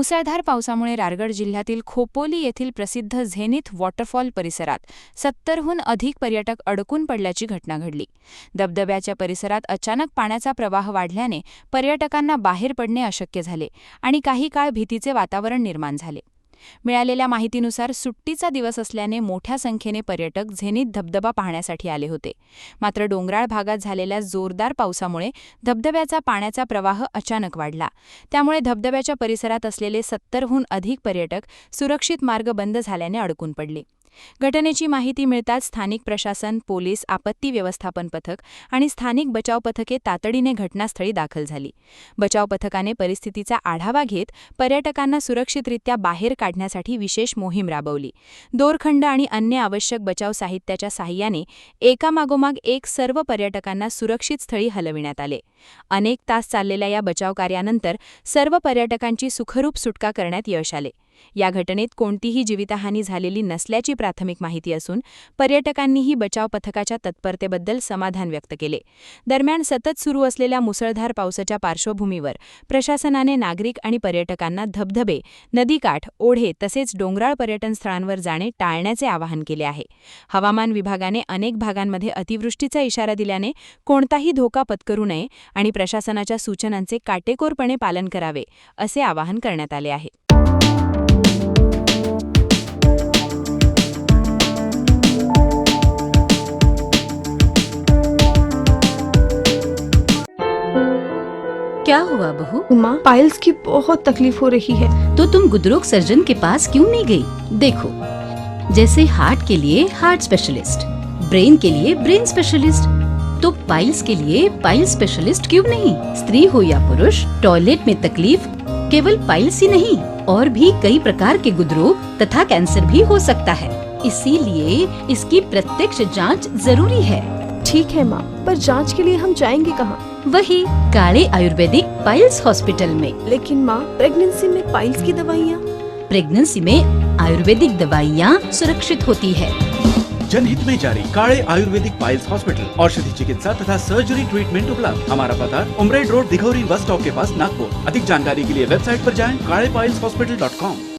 मुसळधार पावसामुळे रायगड जिल्ह्यातील खोपोली येथील प्रसिद्ध झेनिथ वॉटरफॉल परिसरात 70हून अधिक पर्यटक अडकून पडल्याची घटना घडली. धबधब्याच्या परिसरात अचानक पाण्याचा प्रवाह वाढल्याने पर्यटकांना बाहेर पडणे अशक्य झाले आणि काही काळ भीतीचे वातावरण निर्माण झाले. मिळालेल्या माहितीनुसार सुट्टीचा दिवस असल्याने मोठ्या संख्येने पर्यटक झेनिथ धबधबा पाहण्यासाठी आले होते. मात्र डोंगराळ भागात झालेल्या जोरदार पावसामुळे धबधब्याचा पाण्याचा प्रवाह अचानक वाढला. त्यामुळे धबधब्याच्या परिसरात असलेले 70हून अधिक पर्यटक सुरक्षित मार्ग बंद झाल्याने अडकून पडले. घटनेची माहिती मिळताच स्थानिक प्रशासन, पोलीस, आपत्ती व्यवस्थापन पथक आणि स्थानिक बचाव पथके तातडीने घटनास्थळी दाखल झाली. बचाव पथकाने परिस्थितीचा आढावा घेत पर्यटकांना सुरक्षितरित्या बाहेर काढण्यासाठी विशेष मोहीम राबवली. दोरखंड आणि अन्य आवश्यक बचाव साहित्याच्या साहाय्याने एकामागोमाग एक सर्व पर्यटकांना सुरक्षित स्थळी हलविण्यात आले. अनेक तास चाललेल्या या बचाव कार्यानंतर सर्व पर्यटकांची सुखरूप सुटका करण्यात यश आले. या घटनेत कोणतीही जीवितहानी झालेली नसल्याची प्राथमिक माहिती असून पर्यटकांनीही बचाव पथकाच्या तत्परतेबद्दल समाधान व्यक्त केले. दरम्यान सतत सुरू असलेल्या मुसळधार पावसाच्या पार्श्वभूमीवर प्रशासनाने नागरिक आणि पर्यटकांना धबधबे, नदीकाठ, ओढे तसेच डोंगराळ पर्यटन स्थळांवर जाणे टाळण्याचे आवाहन केले आहे. हवामान विभागाने अनेक भागांमध्ये अतिवृष्टीचा इशारा दिल्याने कोणताही धोका पत्करू नये आणि प्रशासनाच्या सूचनांचे काटेकोरपणे पालन करावे, असे आवाहन करण्यात आले आहे. क्या हुआ बहू? माँ, पाइल्स की बहुत तकलीफ हो रही है। तो तुम गुदरोग सर्जन के पास क्यों नहीं गई? देखो, जैसे हार्ट के लिए हार्ट स्पेशलिस्ट, ब्रेन के लिए ब्रेन स्पेशलिस्ट, तो पाइल्स के लिए पाइल स्पेशलिस्ट क्यों नहीं? स्त्री हो या पुरुष, टॉयलेट में तकलीफ केवल पाइल्स ही नहीं, और भी कई प्रकार के गुदरोग तथा कैंसर भी हो सकता है। इसीलिए इसकी प्रत्यक्ष जांच जरूरी है। ठीक है माँ, पर जांच के लिए हम जाएंगे कहाँ? वही काले आयुर्वेदिक पाइल्स हॉस्पिटल में। लेकिन माँ, प्रेगनेंसी में पाइल्स की दवाइयाँ? प्रेगनेंसी में आयुर्वेदिक दवाइयाँ सुरक्षित होती है। जनहित में जारी काले आयुर्वेदिक पाइल्स हॉस्पिटल, औषधि चिकित्सा तथा सर्जरी ट्रीटमेंट उपलब्ध। हमारा पता उमरेड रोड, दिघौरी बस स्टॉप के पास, नागपुर। अधिक जानकारी के लिए वेबसाइट पर जाएं kalepileshhospital.com।